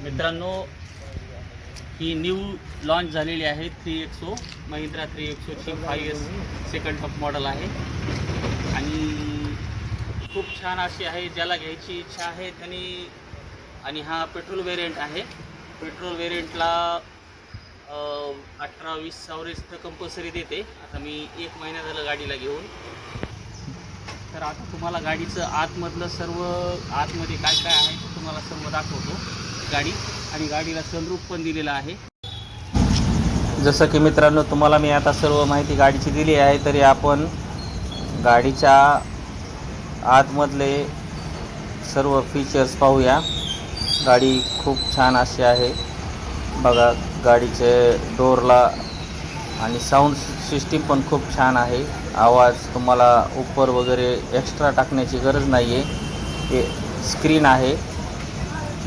मित्रांनो, ही new launch झालेली आहे 3XO महिंद्रा 3XOची 5S सेकंड टॉप मॉडेल आहे आणि खूप छान अशी आहे. ज्याला घ्यायची इच्छा आहे त्यांनी. आणि हा पेट्रोल वेरियंट आहे. पेट्रोल वेरियंटला 18-20 ॲव्हरेज तर कंपल्सरी देते. आता मी 1 महिना झालं गाडीला घेऊन. तर आता तुम्हाला गाडीचं आतमधलं सर्व आतमध्ये काय काय आहे ते तुम्हाला सर्व दाखवतो गाडी. आणि गाडीला सनरूफ पण दिलेला आहे. जसं की मित्रांनो, तुम्हाला मी आता सर्व माहिती गाडीची दिली आहे. तरी आपण गाडीच्या आतमधले सर्व फीचर्स पाहूया. गाडी खूप छान अशी आहे बघा. गाडीचे डोरला आणि साऊंड सिस्टीम पण खूप छान आहे. आवाज तुम्हाला ऊपर वगैरे एक्स्ट्रा टाकण्याची गरज नाही आहे. हे स्क्रीन आहे.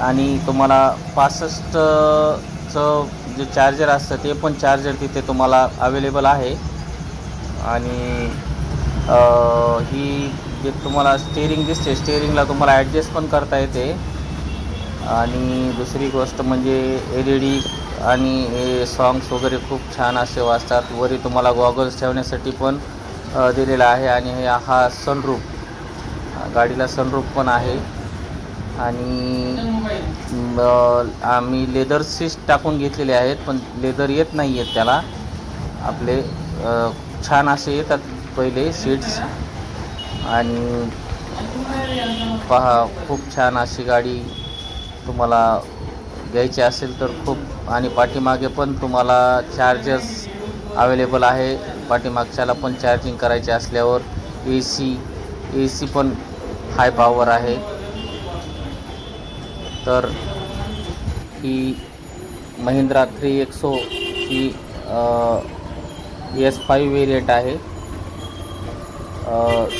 आणि तुम्हाला 65चं जे चार्जर असतं ते पण चार्जर तिथे तुम्हाला अवेलेबल आहे. आणि ही जे तुम्हाला स्टेअरिंग दिसते, स्टेअरिंगला तुम्हाला ॲडजस्ट पण करता येते. आणि दुसरी गोष्ट म्हणजे LED आणि सॉंग्स वगैरे खूप छान असे वाजतात. वरी तुम्हाला गॉगल्स ठेवण्यासाठी पण दिलेला आहे. आणि हा सनरूफ, गाडीला सनरूफ पण आहे. आणि आम्ही लेदर सीट्स टाकून घेतलेले आहेत, पण लेदर येत नाही आहेत त्याला. आपले छान असे येतात पहिले सीट्स. आणि पहा, खूप छान अशी गाडी तुम्हाला घ्यायची असेल तर खूप. आणि पाठीमागे पण तुम्हाला चार्जर्स अवेलेबल आहे. पाठीमागच्याला पण चार्जिंग करायचे असल्यावर AC पण हाय पॉवर आहे. तर ही महिंद्रा 3XO ही S5 वेरियंट आहे,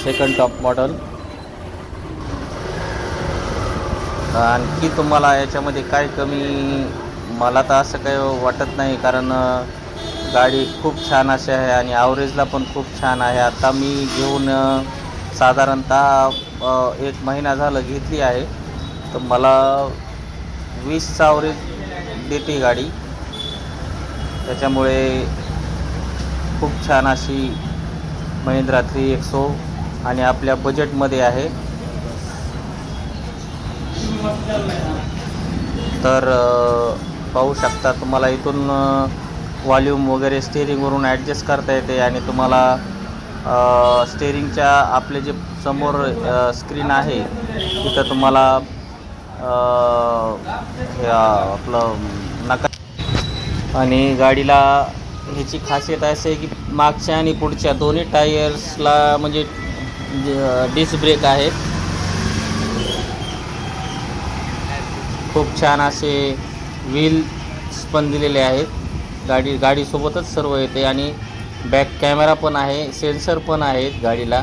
सेकंड टॉप मॉडेल. आणखी तुम्हाला याच्यामध्ये काय कमी, मला तर असं काही वाटत नाही. कारण गाडी खूप छान अशी आहे आणि ॲव्हरेजला पण खूप छान आहे. आता मी घेऊन साधारणतः 1 महिना झालं घेतली आहे. तर मला 20चा ॲव्हरेज देते गाडी. त्याच्यामुळे खूप छान अशी महिंद्रा 3XO आणि आपल्या बजेटमध्ये आहे. तर पाहू शकता, तुम्हाला इथून वॉल्यूम वगैरे स्टेअरिंगवरून ॲडजस्ट करता येते. आणि तुम्हाला स्टेअरिंगच्या आपले जे समोर स्क्रीन आहे तिथं तुम्हाला आपलं नका. आणि गाडीला ह्याची खासियत अशी आहे की मागच्या आणि पुढच्या दोन्ही टायर्सला म्हणजे डिस्क ब्रेक आहेत. खूप छान असे व्हील्स पण दिलेले आहेत. गाडीसोबतच सर्व येते. आणि बॅक कॅमेरा पण आहे, सेन्सर पण आहेत गाडीला.